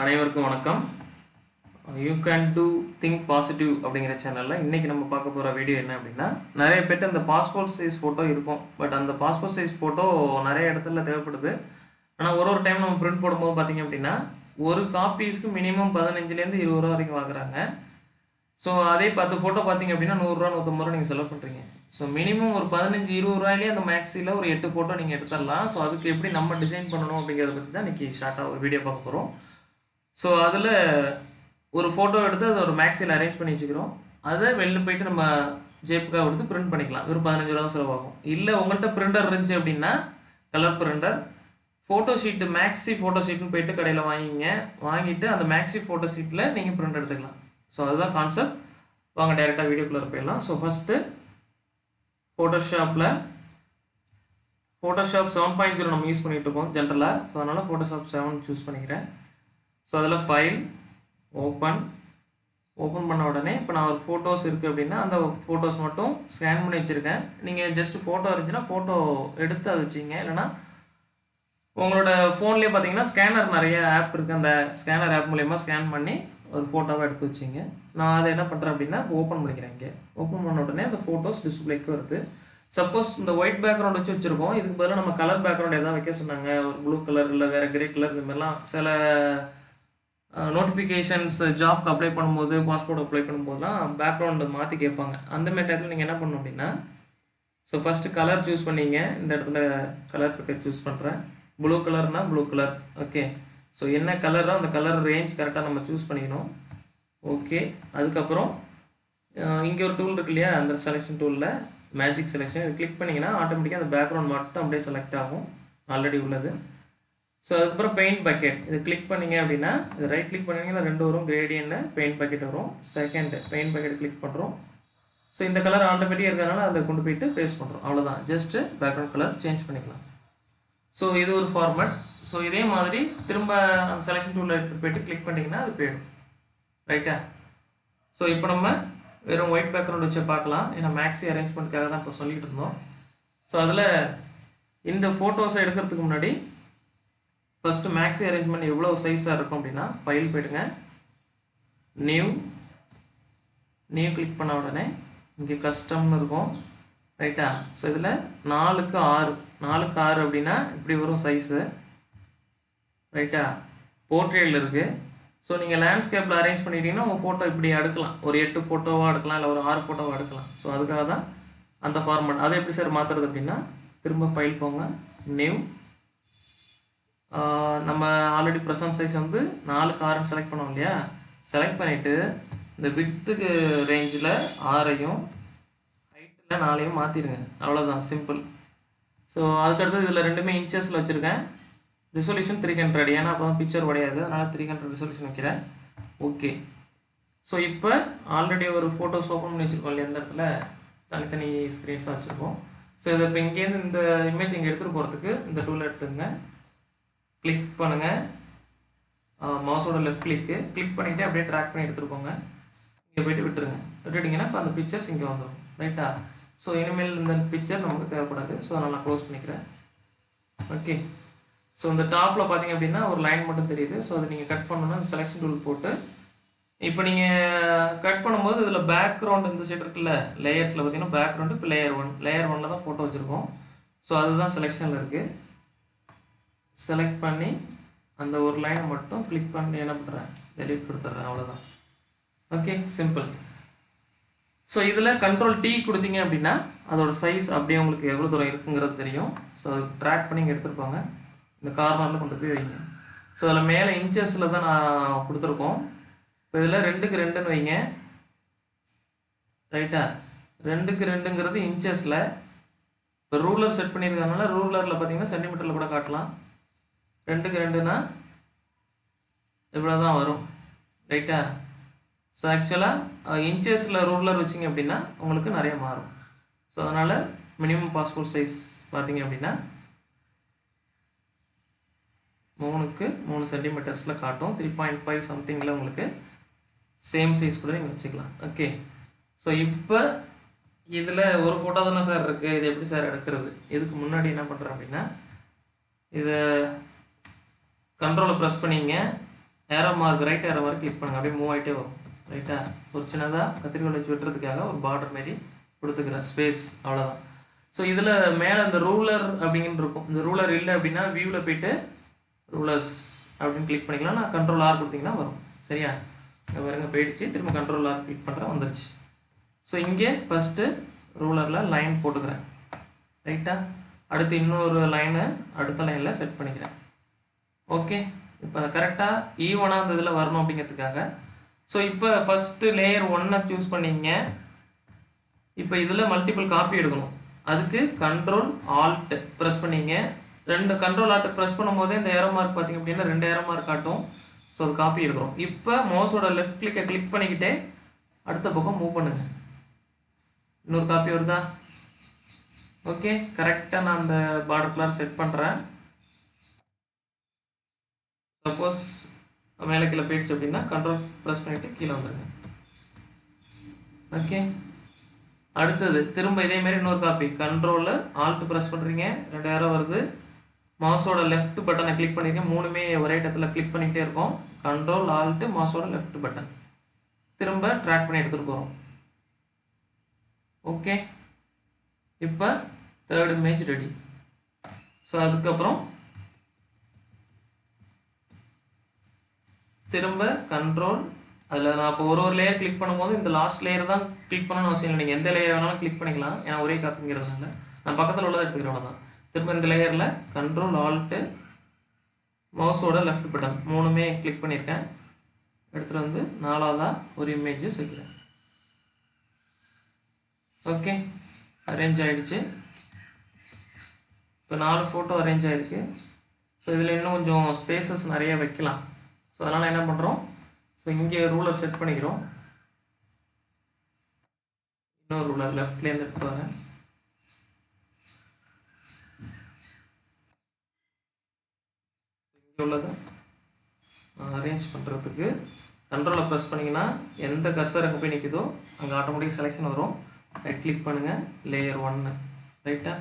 அனைவருக்கும் வணக்கம். You can do think positive அப்படிங்கிற சேனலில் இன்றைக்கி நம்ம பார்க்க போகிற வீடியோ என்ன அப்படின்னா, நிறைய பேர்ட்டு அந்த பாஸ்போர்ட் சைஸ் ஃபோட்டோ இருக்கும். பட் அந்த பாஸ்போர்ட் சைஸ் ஃபோட்டோ நிறைய இடத்துல தேவைப்படுது. ஆனால் ஒரு டைம் நம்ம பிரிண்ட் போடும்போது பார்த்திங்க அப்படின்னா, ஒரு காப்பீஸ்க்கு மினிமம் 15லேருந்து 20 ரூபா வரைக்கும் வாங்குறாங்க. ஸோ அதே 10 ஃபோட்டோ பார்த்திங்க அப்படின்னா 100 ரூபா 150 ரூபா நீங்கள் செலவு பண்ணுறீங்க. ஸோ மினிமம் ஒரு 15-20 ரூபாயிலே அந்த மேக்ஸியில் ஒரு 8 ஃபோட்டோ நீங்கள் எடுத்துடலாம். ஸோ அதுக்கு எப்படி நம்ம டிசைன் பண்ணணும் அப்படிங்கிறத பற்றி தான் இன்றைக்கி ஷார்ட்டாக ஒரு வீடியோ பார்க்க போகிறோம். ஸோ அதில் ஒரு ஃபோட்டோ எடுத்து அதை ஒரு மேக்ஸில் அரேஞ்ச் பண்ணி வச்சுக்கிறோம். அதை வெளில போயிட்டு நம்ம ஜேப்புக்காக கொடுத்து பிரிண்ட் பண்ணிக்கலாம். வெறும் 15 ரூபா தான் செலவாகும். இல்லை உங்கள்கிட்ட பிரிண்டர் இருந்துச்சு அப்படின்னா colour printer, photo sheet maxi photo ஷீட்னு போயிட்டு கடையில் வாங்கிட்டு அந்த மேக்ஸி ஃபோட்டோ ஷீட்டில் நீங்கள் பிரிண்ட் எடுத்துக்கலாம். ஸோ அதுதான் கான்செப்ட். வாங்க டைரெக்டாக வீடியோக்குள்ளே போயிடலாம். ஸோ ஃபஸ்ட்டு ஃபோட்டோஷாப் 7.0 நம்ம யூஸ் பண்ணிகிட்டு இருக்கோம் ஜென்ரலாக. ஸோ அதனால் ஃபோட்டோஷாப் 7 சூஸ் பண்ணிக்கிறேன். ஸோ அதில் ஃபைல் ஓப்பன் பண்ண உடனே இப்போ நான் ஒரு ஃபோட்டோஸ் இருக்குது அப்படின்னா அந்த ஃபோட்டோஸ் மட்டும் ஸ்கேன் பண்ணி வச்சுருக்கேன். நீங்கள் ஜஸ்ட் ஃபோட்டோ இருந்துச்சுன்னா ஃபோட்டோ எடுத்து அதை வச்சிங்க. இல்லைனா உங்களோட ஃபோன்லேயே பார்த்தீங்கன்னா ஸ்கேனர் நிறைய ஆப் இருக்குது. அந்த ஸ்கேனர் ஆப் மூலயமா ஸ்கேன் பண்ணி ஒரு ஃபோட்டோவை எடுத்து வச்சிங்க. நான் அதை என்ன பண்ணுறேன் அப்படின்னா ஓப்பன் பண்ணிக்கிறேன். இங்கே ஓப்பன் பண்ண உடனே அந்த ஃபோட்டோஸ் டிஸ்பிளேக்கு வருது. சப்போஸ் இந்த ஒயிட் பேக்ரவுண்ட் வச்சு வச்சுருக்கோம், இதுக்கு பதிலாக நம்ம கலர் பேக்ரவுண்ட் எதாவது வைக்க சொன்னாங்க, ஒரு ப்ளூ கலர் இல்லை வேறு கிரே கலர், இந்த மாதிரிலாம் சில நோட்டிஃபிகேஷன்ஸ் ஜாப்க்கு அப்ளை பண்ணும்போது, பாஸ்போர்ட் அப்ளை பண்ணும்போதுலாம் பேக்ரவுண்டு மாற்றி கேட்பாங்க. அந்தமாரி டயத்தில் நீங்கள் என்ன பண்ணணும் அப்படின்னா, ஸோ ஃபஸ்ட்டு கலர் சூஸ் பண்ணிங்க. இந்த இடத்துல கலர் பிக்கர் சூஸ் பண்ணுறேன். ப்ளூ கலர்னால் ப்ளூ கலர். ஓகே. ஸோ என்ன கலரோ அந்த கலர் ரேஞ்ச் கரெக்டாக நம்ம சூஸ் பண்ணிக்கணும். ஓகே. அதுக்கப்புறம் இங்கே ஒரு டூல் இருக்கு இல்லையா, அந்த செலெக்ஷன் டூலில் மேஜிக் செலெக்ஷன், இது கிளிக் பண்ணிங்கன்னா ஆட்டோமேட்டிக்காக அந்த பேக்ரவுண்ட் மட்டும் அப்படியே செலக்ட் ஆகும், ஆல்ரெடி உள்ளது. ஸோ அதுக்கப்புறம் பெயிண்ட் பக்கெட், இது கிளிக் பண்ணிங்க அப்படின்னா இது ரைட் கிளிக் பண்ணிங்கன்னா 2 வரும், கிரேடியன்ட் பெயிண்ட் பக்கெட் வரும். செகண்ட் பெயிண்ட் பக்கெட் கிளிக் பண்ணுறோம். ஸோ இந்த கலர் ஆட்டோமேட்டிக்காக இருக்கிறதுனால அதில் கொண்டு போயிட்டு பேஸ்ட் பண்ணுறோம். அவ்வளோதான், ஜஸ்ட்டு பேக்ரவுண்ட் கலர் சேஞ்ச் பண்ணிக்கலாம். ஸோ இது ஒரு ஃபார்மேட். ஸோ இதே மாதிரி திரும்ப அந்த செலெக்ஷன் டூலில் எடுத்துகிட்டு போயிட்டு கிளிக் பண்ணிங்கன்னா அது போயிடும். ரைட்டா? ஸோ இப்போ நம்ம வெறும் ஒயிட் பேக்ரவுண்ட் வச்சு பார்க்கலாம். ஏன்னா மேக்ஸி அரேஞ்ச்மெண்ட்டுக்காக தான் இப்போ சொல்லிகிட்டு இருந்தோம். ஸோ அதில் இந்த ஃபோட்டோஸை எடுக்கிறதுக்கு முன்னாடி ஃபஸ்ட்டு மேக்ஸி அரேஞ்ச்மெண்ட் எவ்வளோ சைஸாக இருக்கும் அப்படின்னா, ஃபைல் போய்டுங்க, நியூ கிளிக் பண்ண உடனே இங்கே கஸ்டம்னு இருக்கும். ரைட்டா? ஸோ இதில் 4x6 அப்படின்னா இப்படி வரும் சைஸு. ரைட்டா? போர்ட்ரேட்டில் இருக்குது. ஸோ நீங்கள் லேண்ட்ஸ்கேப்பில் அரேஞ்ச் பண்ணிட்டீங்கன்னா உங்கள் ஃபோட்டோ இப்படி எடுக்கலாம். ஒரு 8 ஃபோட்டோவாக எடுக்கலாம், இல்லை ஒரு 6 ஃபோட்டோவாக எடுக்கலாம். ஸோ அதுக்காக தான் அந்த ஃபார்மேட். அதை எப்படி சார் மாற்றுறது அப்படின்னா, திரும்ப ஃபைல் போங்க, நியூ, நம்ம ஆல்ரெடி ப்ரெசன்ட் சைஸ் வந்து 4x6 செலக்ட் பண்ணோம் இல்லையா, செலக்ட் பண்ணிவிட்டு இந்த விட்த்துக்கு ரேஞ்சில் 6ஐயும் ஹைட்டில் 4ஐயும் மாற்றிடுங்க. அவ்வளோதான், சிம்பிள். ஸோ அதுக்கடுத்து இதில் ரெண்டுமே இன்ச்சஸில் வச்சுருக்கேன். ரிசொல்யூஷன் 300, ஏன்னா அப்போ தான் பிக்சர் உடையாது, அதனால் 300 ரிசொல்யூஷன் வைக்கிறேன். ஓகே. ஸோ இப்போ ஆல்ரெடி ஒரு ஃபோட்டோஸ் ஓப்பன் பண்ணி வச்சுருக்கோம் இல்லையா, இந்த இடத்துல தனித்தனி ஸ்க்ரீன்ஸாக வச்சுருக்கோம். ஸோ இதை இப்போ இங்கேருந்து இந்த இமேஜ் இங்கே எடுத்துகிட்டு போகிறதுக்கு இந்த டூலை எடுத்துங்க, கிளிக் பண்ணுங்கள், மவுஸோட லெஃப்ட் கிளிக் பண்ணிவிட்டு அப்படியே ட்ராக் பண்ணி எடுத்துகிட்டு போங்க. இங்கே போய்ட்டு விட்டுட்டிங்கன்னா இப்போ அந்த பிக்சர்ஸ் இங்கே வந்துடும். ரைட்டா? ஸோ இனிமேல் இந்த பிக்சர் நமக்கு தேவைப்படாது. ஸோ அதனால் நான் க்ளோஸ் பண்ணிக்கிறேன். ஓகே. ஸோ இந்த டாப்பில் பார்த்தீங்க அப்படின்னா ஒரு லைன் மட்டும் தெரியுது. ஸோ அதை நீங்கள் கட் பண்ணணுன்னா அந்த செலெக்ஷன் டூல் போட்டு, இப்போ நீங்கள் கட் பண்ணும்போது இதில் பேக்ரவுண்ட் இந்த சைடு இருக்குல்ல, லேயர்ஸில் பார்த்தீங்கன்னா பேக்ரவுண்டு இப்போ லேயர் 1 தான் ஃபோட்டோ வச்சுருக்கோம். ஸோ அதுதான் செலெக்ஷனில் இருக்குது. செலக்ட் பண்ணி அந்த ஒரு லைனை மட்டும் கிளிக் பண்ணி என்ன பண்ணுறேன், டெலீட் கொடுத்துட்றேன். அவ்வளோதான். Okay, simple. ஸோ இதில் கண்ட்ரோல் T கொடுத்தீங்க அப்படின்னா அதோட சைஸ் அப்படியே உங்களுக்கு எவ்வளோ தூரம் இருக்குங்கிறது தெரியும். ஸோ ட்ராக் பண்ணி இங்கே எடுத்துகிட்டு போங்க, இந்த கார்னரில் கொண்டு போய் வைங்க. ஸோ அதில் மேலே இன்ச்சஸில் தான் நான் கொடுத்துருக்கோம். இப்போ இதில் 2x2ன்னு வைங்க. ரைட்டா? 2x2ங்கிறது இன்ச்சஸில். இப்போ ரூலர் செட் பண்ணியிருக்கிறதுனால ரூலரில் பார்த்தீங்கன்னா சென்டிமீட்டரில் கூட காட்டலாம். 2x2னா இவ்வளோ தான் வரும். ரைட்டா? ஸோ ஆக்சுவலாக இன்ச்சஸில் ரூலர் வச்சிங்க அப்படின்னா உங்களுக்கு நிறைய மாறும். ஸோ அதனால் மினிமம் பாஸ்போர்ட் சைஸ் பார்த்தீங்க அப்படின்னா 3x3 சென்டிமீட்டர்ஸில் காட்டும். 3.5 சம்திங்கில் உங்களுக்கு சேம் சைஸ் கூட நீங்கள் வச்சுக்கலாம். ஓகே. ஸோ இப்போ இதில் ஒரு ஃபோட்டோ தானே சார் இருக்குது, இது எப்படி சார் எடுக்கிறது? இதுக்கு முன்னாடி என்ன பண்ணுறேன் அப்படின்னா, இதை கண்ட்ரோலை ப்ரெஸ் பண்ணிங்க, arrow mark right arrow mark click பண்ணுங்கள், அப்படியே மூவ் ஆகிட்டே வரும். ரைட்டா, ஒரு சின்னதாக கத்திரிக்கோல் வச்சு வெட்டுறதுக்காக ஒரு பார்டர் மாரி கொடுத்துக்கிறேன், ஸ்பேஸ், அவ்வளோதான். ஸோ இதில் மேலே இந்த ரூலர் அப்படிங்கிட்டு இருக்கும். இந்த ரூலர் இல்லை அப்படின்னா வியூவில் போய்ட்டு ரூலர்ஸ் அப்படின்னு கிளிக் பண்ணிக்கலாம். நான் கண்ட்ரோல் ஆர் கொடுத்தீங்கன்னா வரும். சரியா, பாருங்க போயிடுச்சு. திரும்ப கண்ட்ரோல் ஆர் கிளிக் பண்ணுறேன், வந்துருச்சு. ஸோ இங்கே ஃபஸ்ட்டு ரூலரில் லைன் போட்டுக்கிறேன். ரைட்டா, அடுத்து இன்னொரு லைனை அடுத்த லைனில் செட் பண்ணிக்கிறேன். ஓகே, இப்போ கரெக்டாக ஈவனாக அந்த இதில் வரணும் அப்படிங்கிறதுக்காக. ஸோ இப்போ ஃபஸ்ட்டு லேயர் 1 சூஸ் பண்ணிங்க. இப்போ இதில் மல்டிபிள் காப்பி எடுக்கணும். அதுக்கு கண்ட்ரோல் ஆல்ட் ப்ரெஸ் பண்ணிங்க. 2 கண்ட்ரோல் ஆல்ட் ப்ரெஸ் பண்ணும்போதே இந்த ஏரோ மார்க் பார்த்திங்க அப்படின்னா 2 ஏரோ மார்க் காட்டும். ஸோ அது காப்பி எடுக்கிறோம். இப்போ மவுஸோட லெஃப்ட் கிளிக்கை கிளிக் பண்ணிக்கிட்டே அடுத்த பக்கம் மூவ் பண்ணுங்கள். இன்னொரு காப்பி வருதா? ஓகே, கரெக்டாக நான் அந்த பார்டர் கலர் செட் பண்ணுறேன். சப்போஸ் மேலே கீழே போயிடுச்சு அப்படின்னா கண்ட்ரோல் ப்ரெஸ் பண்ணிவிட்டு கீழே வந்துடுங்க. ஓகே, அடுத்தது திரும்ப இதேமாரி இன்னொரு காப்பி. கண்ட்ரோலில் ஆல்ட் ப்ரெஸ் பண்ணுறீங்க, 2 ஏரோ வருது. மவுஸோட லெஃப்ட் பட்டனை கிளிக் பண்ணிங்க. 3மே ஒரே இடத்துல கிளிக் பண்ணிக்கிட்டே இருக்கோம். கண்ட்ரோல் ஆல்ட் மவுஸோட லெஃப்ட் பட்டன் திரும்ப ட்ராக் பண்ணி எடுத்துகிட்டு போகிறோம். ஓகே, இப்போ தேர்ட் இமேஜ் ரெடி. ஸோ அதுக்கப்புறம் திரும்ப கண்ட்ரோல், அதில் நான் இப்போ ஒரு லேயர் கிளிக் பண்ணும்போது இந்த லாஸ்ட் லேயர் தான் கிளிக் பண்ணணும்னு அவசியம் இல்லை. நீங்கள் எந்த லேயர் வேணாலும் கிளிக் பண்ணிக்கலாம். ஏன்னா ஒரே காப்பிங்கிறதுனால நான் பக்கத்தில் உள்ளதை எடுத்துக்கிறேன், அவ்வளோதான். திரும்ப இந்த லேயரில் கண்ட்ரோல் ஆல்ட்டு மவுஸோட லெஃப்ட் பட்டன் 3மே கிளிக் பண்ணியிருக்கேன். எடுத்துகிட்டு வந்து 4ஆவதாக ஒரு இமேஜ் வைக்கிறேன். ஓகே, அரேஞ்ச் ஆகிடுச்சு. இப்போ 4 ஃபோட்டோ அரேஞ்ச் ஆகிருக்கு. ஸோ இதில் இன்னும் கொஞ்சம் ஸ்பேசஸ் நிறைய வைக்கலாம். ஸோ அதனால் என்ன பண்ணுறோம், ஸோ இங்கே ரூலர் செட் பண்ணிக்கிறோம். இன்னொரு ரூலர் லெஃப்ட்லேருந்து எடுத்து வரேன். இங்கே உள்ளதை அரேஞ்ச் பண்ணுறதுக்கு கண்ட்ரோலை ப்ரெஸ் பண்ணிங்கன்னா எந்த கர்சர் அங்கே போய் நிற்குதோ அங்கே ஆட்டோமேட்டிக் செலெக்ஷன் வரும். ரைட் கிளிக் பண்ணுங்கள், லேயர் 1. ரைட்டா,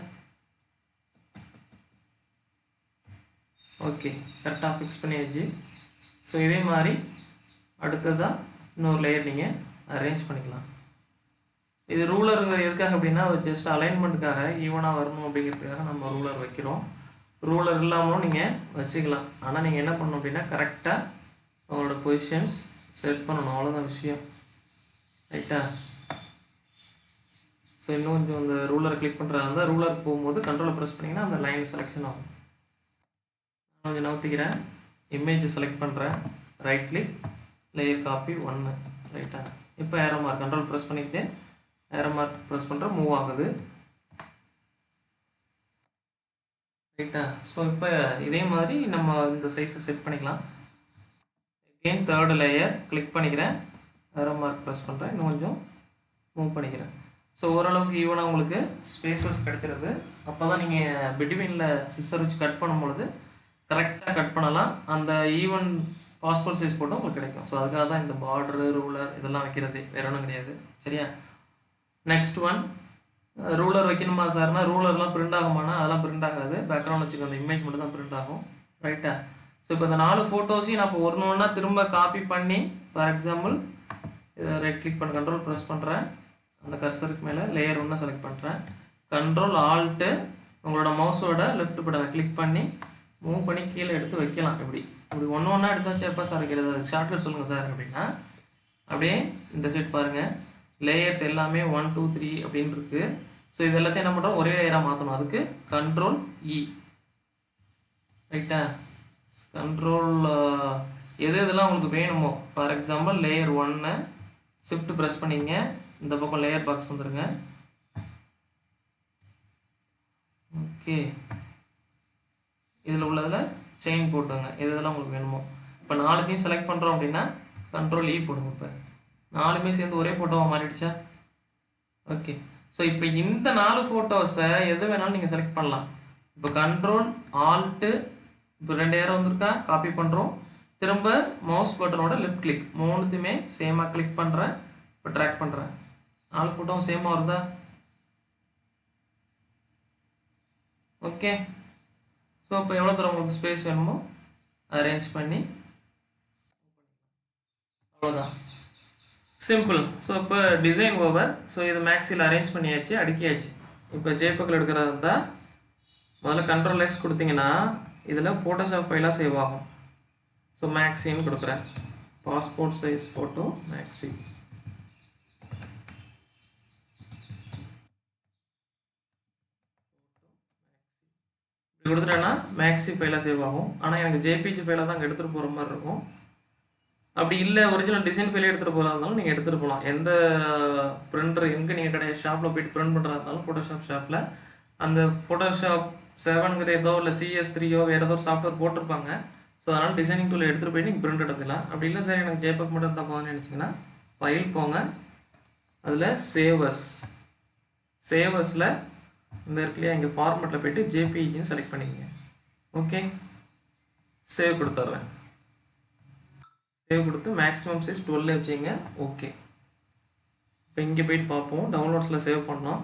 ஓகே, கரெக்டாக ஃபிக்ஸ் பண்ணியாச்சு. ஸோ இதே மாதிரி அடுத்ததாக இன்னொரு லேயர் நீங்கள் அரேஞ்ச் பண்ணிக்கலாம். இது ரூலருங்கிற எதுக்காக அப்படின்னா ஜஸ்ட் அலைன்மெண்ட்டுக்காக ஈவனாக வரணும் அப்படிங்கிறதுக்காக நம்ம ரூலர் வைக்கிறோம். ரூலர் இல்லாமலும் நீங்கள் வச்சுக்கலாம். ஆனால் நீங்கள் என்ன பண்ணணும் அப்படின்னா கரெக்டாக உங்களோட பொசிஷன்ஸ் செட் பண்ணணும், அவ்வளோதான் விஷயம். ரைட்டா, ஸோ இன்னும் கொஞ்சம் அந்த ரூலரை கிளிக் பண்ணுறதா இருந்தால் ரூலர் போகும்போது கண்ட்ரோலை ப்ரெஸ் பண்ணிங்கன்னா அந்த லைன் செலெக்ஷன் ஆகும். கொஞ்சம் நவுத்திக்கிறேன், இமேஜ் செலக்ட் பண்ணுறேன், ரைட் கிளிக், லேயர் காப்பி 1. ரைட்டா, இப்போ ஏரோ மார்க் கண்ட்ரோல் ப்ரெஸ் பண்ணிக்கிட்டு ஏரோ மார்க் ப்ரெஸ் பண்ணுற மூவ் ஆகுது. ரைட்டா, ஸோ இப்போ இதே மாதிரி நம்ம இந்த சைஸை செட் பண்ணிக்கலாம். அகெயின் தேர்டு லேயர் கிளிக் பண்ணிக்கிறேன், ஏரோ மார்க் ப்ரெஸ் பண்ணுறேன், இன்னும் கொஞ்சம் மூவ் பண்ணிக்கிறேன். ஸோ ஓரளவுக்கு ஈவனாக உங்களுக்கு ஸ்பேசஸ் கிடச்சிருது. அப்போ தான் நீங்கள் பிட்வீனில் சிஸ்ஸர் வச்சு கட் பண்ணும்பொழுது கரெக்டாக கட் பண்ணலாம். அந்த ஈவன் பாஸ்போர்ட் சைஸ் போட்டு உங்களுக்கு கிடைக்கும். ஸோ அதுக்காக தான் இந்த பார்டரு ரூலர் இதெல்லாம் வைக்கிறது, வேற ஒன்றும் கிடையாது. சரியா, நெக்ஸ்ட் ஒன், ரூலர் வைக்கணுமா சார்னா ரூலர்லாம் பிரிண்ட் ஆகுமானா அதெல்லாம் பிரிண்ட் ஆகாது. பேக்ரவுண்ட் வச்சுக்க அந்த இமேஜ் மட்டும் தான் பிரிண்ட் ஆகும். ரைட்டா, ஸோ இப்போ இந்த 4 ஃபோட்டோஸையும் நான் இப்போ ஒன்றா திரும்ப காப்பி பண்ணி, ஃபார் எக்ஸாம்பிள் இதை ரைட் கிளிக் பண்ண கண்ட்ரோல் ப்ரெஸ் பண்ணுறேன், அந்த கர்சருக்கு மேலே லேயர் 1 செலக்ட் பண்ணுறேன், கண்ட்ரோல் ஆல்ட்டு உங்களோட மவுஸோட லெஃப்ட் பட்டனை கிளிக் பண்ணி மூவ் பண்ணி கீழே எடுத்து வைக்கலாம். இப்படி ஒன்றா எடுத்து வச்சு எப்போ சார் வைக்கிறது, அதுக்கு ஷார்ட்கட் சொல்லுங்கள் சார் அப்படின்னா, அப்படியே இந்த சைட் பாருங்கள், லேயர்ஸ் எல்லாமே 1 2 3 அப்படின்னு இருக்குது. ஸோ இது எல்லாத்தையும் என்ன பண்ணுறோம், ஒரே லேயராக மாற்றணும். அதுக்கு கண்ட்ரோல் இ. ரைட்டா, கண்ட்ரோல் எது இதெல்லாம் உங்களுக்கு வேணுமோ, for example layer 1 shift press பண்ணிங்க, இந்த பக்கம் லேயர் பாக்ஸ் வந்துடுங்க. ஓகே, இதில் உள்ளதில் செயின் போட்டுங்க, எது இதெல்லாம் உங்களுக்கு வேணுமோ. இப்போ 4த்தையும் செலக்ட் பண்ணுறோம் அப்படின்னா கண்ட்ரோல் இ போடுங்க. இப்போ 4மே சேர்ந்து ஒரே ஃபோட்டோவாக மாறிடுச்சா? ஓகே, ஸோ இப்போ இந்த 4 ஃபோட்டோஸை எது வேணாலும் நீங்கள் செலக்ட் பண்ணலாம். இப்போ கண்ட்ரோல் ஆல்ட்டு, இப்போ 2 ஏரோ வந்திருக்கா, காப்பி பண்ணுறோம், திரும்ப மவுஸ் பட்டனோட லெஃப்ட் கிளிக் 3த்தையுமே சேமாக கிளிக் பண்ணுறேன். இப்போ ட்ராக் பண்ணுறேன், 4 ஃபோட்டோவும் சேமாக வருதா? ஓகே, ஸோ இப்போ எவ்வளோ தூரம் உங்களுக்கு ஸ்பேஸ் வேணுமோ அரேஞ்ச் பண்ணி அவ்வளோதான், சிம்பிள். ஸோ இப்போ டிசைன் ஓவர். ஸோ இது மேக்ஸியில் அரேஞ்ச் பண்ணியாச்சு, அடுக்கியாச்சு. இப்போ ஜேபக்கில் எடுக்கிறதா இருந்தால் முதல்ல கண்ட்ரோல் எஸ் கொடுத்தீங்கன்னா இதில் ஃபோட்டோஷாப் ஃபைலாக சேவ் ஆகும். ஸோ மேக்ஸின்னு கொடுக்குறேன், பாஸ்போர்ட் சைஸ் ஃபோட்டோ மேக்ஸி. இப்படி கொடுத்துட்டேன்னா மேக்ஸி ஃபைலாக சேவ் ஆகும். ஆனால் எனக்கு ஜேபிஜி ஃபைலாக தான் அங்கே எடுத்துகிட்டு போகிற மாதிரி இருக்கும். அப்படி இல்லை ஒரிஜினல் டிசைன் ஃபைலே எடுத்துகிட்டு போகிறதா இருந்தாலும் நீங்கள் எடுத்துகிட்டு போகலாம். எந்த பிரிண்டர் எங்கே நீங்கள் கடை ஷாப்பில் போய்ட்டு பிரிண்ட் பண்ணுறதா இருந்தாலும் ஃபோட்டோஷாப் ஷாப்பில் அந்த ஃபோட்டோஷாப் 7ங்கிற ஏதோ இல்லை CS3யோ வேறு ஏதோ ஒரு சாஃப்ட்வேர் போட்டிருப்பாங்க. ஸோ அதனால் டிசைனிங் டூல் எடுத்துகிட்டு போய் நீங்கள் பிரிண்ட் எடுத்துக்கலாம். அப்படி இல்லை சார் எனக்கு ஜேபக் மட்டும் தான் போகணும்னு நினச்சிங்கன்னா ஃபைல் போங்க, அதில் சேவஸில் இந்த இருக்குல்லையா இங்கே ஃபார்மேட்டில் போய்ட்டு ஜேபிஇன்னு செலக்ட் பண்ணிக்கங்க. ஓகே, சேவ் கொடுத்துட்றேன். சேவ் கொடுத்து மேக்ஸிமம் சைஸ் 12 வச்சுங்க. ஓகே, இப்போ இங்கே போய்ட்டு பார்ப்போம். டவுன்லோட்ஸில் சேவ் பண்ணோம்.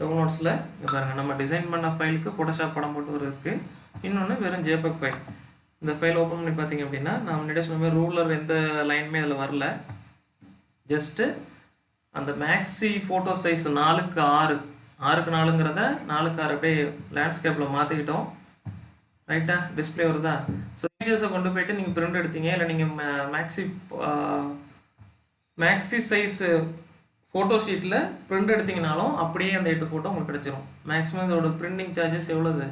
டவுன்லோட்ஸில் இங்கே பாருங்கள், நம்ம டிசைன் பண்ண ஃபைலுக்கு ஃபோட்டோஷாப் படம் போட்டு ஒரு இருக்குது, இன்னொன்று வெறும் ஜேபக் ஃபைல். இந்த ஃபைல் ஓப்பன் பண்ணி பார்த்தீங்க அப்படின்னா நான் முன்னாடியே சொன்ன மாதிரி ரூலர் எந்த லைனுமே அதில் வரல. ஜஸ்ட்டு அந்த maxi photo size 4x6 6x4ங்கிறத 4x6 அப்படியே லேண்ட்ஸ்கேப்பில் மாற்றிக்கிட்டோம். ரைட்டா, டிஸ்பிளே வருதா? ஸோ இமேஜஸை கொண்டு போய்ட்டு நீங்கள் பிரிண்ட் எடுத்தீங்க, இல்லை நீங்கள் மேக்ஸி சைஸ் ஃபோட்டோ ஷீட்டில் பிரிண்ட் எடுத்திங்கனாலும் அப்படியே அந்த 8 ஃபோட்டோ உங்களுக்கு கிடச்சிரும். மேக்ஸிமம் இதோட பிரிண்டிங் சார்ஜஸ் எவ்வளோது?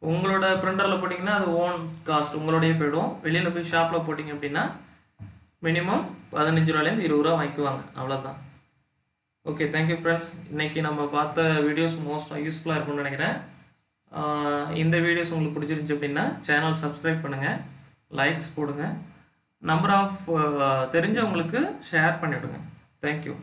உங்களோட பிரிண்டரில் போட்டிங்கன்னா அது ஓன் காஸ்ட் உங்களோடய போய்டும். வெளியில் போய் ஷாப்பில் போட்டிங்க அப்படின்னா மினிமம் 15 ரூபாலேருந்து 20 ரூபா வாங்கிக்குவாங்க, அவ்வளோதான். Okay, thank you friends. இன்றைக்கி நம்ம பார்த்த வீடியோஸ் மோஸ்ட்டாக யூஸ்ஃபுல்லாக இருக்கும்னு நினைக்கிறேன். இந்த வீடியோஸ் உங்களுக்கு பிடிச்சிருந்துச்சி அப்படின்னா சேனல் சப்ஸ்கிரைப் பண்ணுங்கள், லைக்ஸ் போடுங்க, நம்பர் ஆஃப் தெரிஞ்சவங்களுக்கு ஷேர் பண்ணிவிடுங்க. தேங்க்யூ.